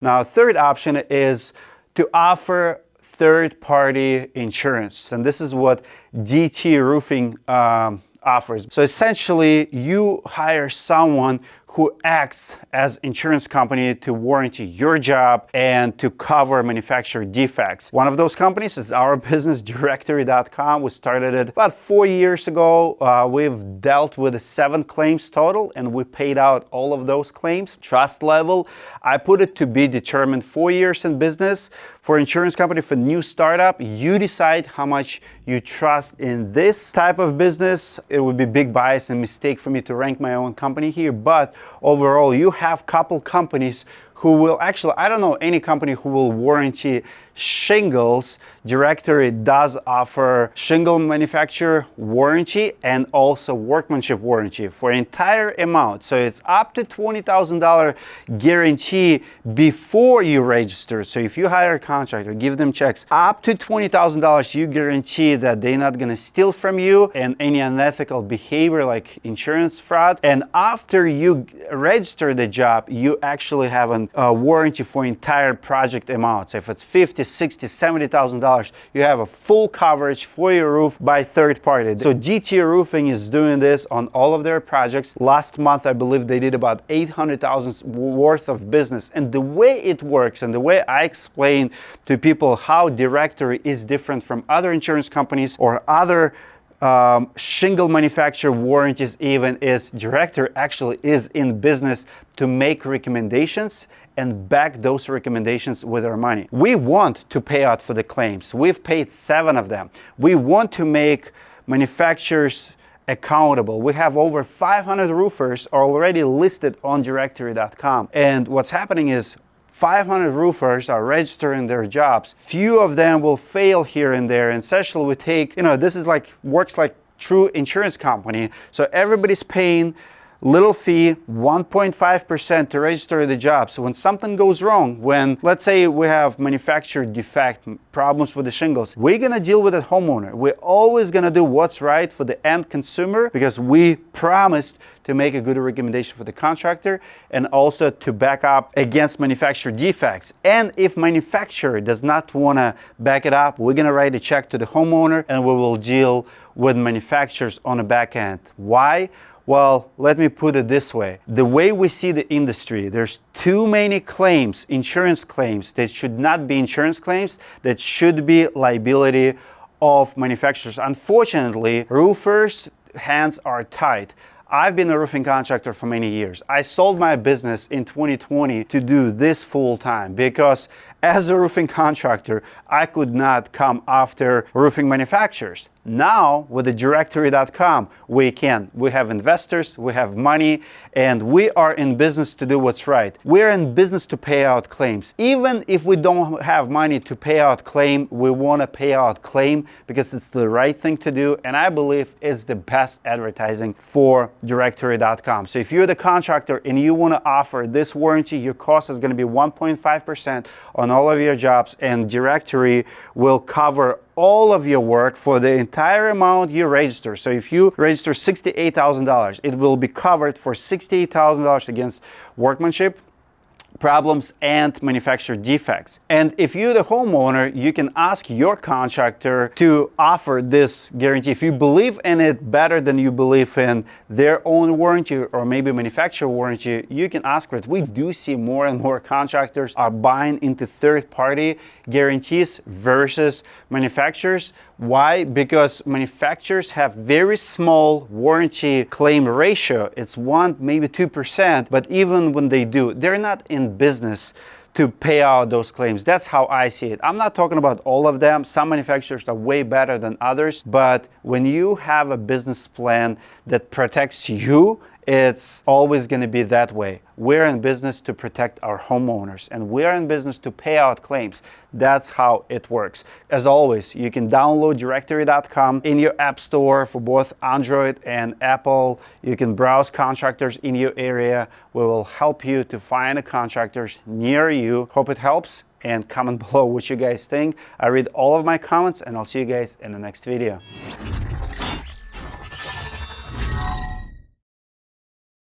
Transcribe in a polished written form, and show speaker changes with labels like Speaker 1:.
Speaker 1: Now, third option is to offer third-party insurance, and this is what DT Roofing offers. So essentially, you hire someone who acts as insurance company to warranty your job and to cover manufacturer defects. One of those companies is our business, Directorii.com. We started it about 4 years ago. We've dealt with 7 claims total, and we paid out all of those claims. Trust level, I put it to be determined. 4 years in business. For insurance company, for new startup, you decide how much you trust in this type of business. It would be big bias and mistake for me to rank my own company here, but overall, you have couple companies who will actually, I don't know any company who will warranty shingles. Directorii does offer shingle manufacturer warranty and also workmanship warranty for entire amount. So it's up to $20,000 guarantee before you register. So if you hire a contractor, give them checks, up to $20,000, you guarantee that they're not gonna steal from you and any unethical behavior like insurance fraud. And after you register the job, you actually have a warranty for entire project amount. So if it's $50,000, $60,000, $70,000, you have a full coverage for your roof by third party. So DT Roofing is doing this on all of their projects. Last month, I believe they did about $800,000 worth of business. And the way it works and the way I explain to people how Directorii is different from other insurance companies or other shingle manufacturer warranties even is Directorii actually is in business to make recommendations and back those recommendations with our money. We want to pay out for the claims. We've paid 7 of them. We want to make manufacturers accountable. We have over 500 roofers already listed on Directorii.com. And what's happening is 500 roofers are registering their jobs. Few of them will fail here and there. And essentially we take, this is works like true insurance company. So everybody's paying little fee, 1.5% to register the job. So when something goes wrong, when let's say we have manufacturer defect, problems with the shingles, we're gonna deal with the homeowner. We're always gonna do what's right for the end consumer because we promised to make a good recommendation for the contractor and also to back up against manufacturer defects. And if manufacturer does not wanna back it up, we're gonna write a check to the homeowner and we will deal with manufacturers on the back end. Why? Well, let me put it this way. The way we see the industry, there's too many claims, insurance claims, that should not be insurance claims, that should be liability of manufacturers. Unfortunately, roofers' hands are tied. I've been a roofing contractor for many years. I sold my business in 2020 to do this full time because as a roofing contractor, I could not come after roofing manufacturers. Now, with the Directorii.com, we can. We have investors, we have money, and we are in business to do what's right. We're in business to pay out claims. Even if we don't have money to pay out claim, we want to pay out claim because it's the right thing to do, and I believe it's the best advertising for Directorii.com. So if you're the contractor and you want to offer this warranty, your cost is going to be 1.5% on all of your jobs, and Directorii will cover all of your work for the entire amount you register. So if you register $68,000, it will be covered for $68,000 against workmanship problems and manufacturer defects. And if you're the homeowner, you can ask your contractor to offer this guarantee. If you believe in it better than you believe in their own warranty or maybe manufacturer warranty, you can ask for it. We do see more and more contractors are buying into third-party guarantees versus manufacturers. Why? Because manufacturers have very small warranty claim ratio. It's 1, maybe 2%, but even when they do, they're not in business to pay out those claims. That's how I see it. I'm not talking about all of them. Some manufacturers are way better than others, but when you have a business plan that protects you, it's always going to be that way. We're in business to protect our homeowners, and we're in business to pay out claims. That's how it works. As always, you can download Directorii.com in your app store for both Android and Apple. You can browse contractors in your area. We will help you to find contractors near you. Hope it helps, and comment below what you guys think. I read all of my comments, and I'll see you guys in the next video.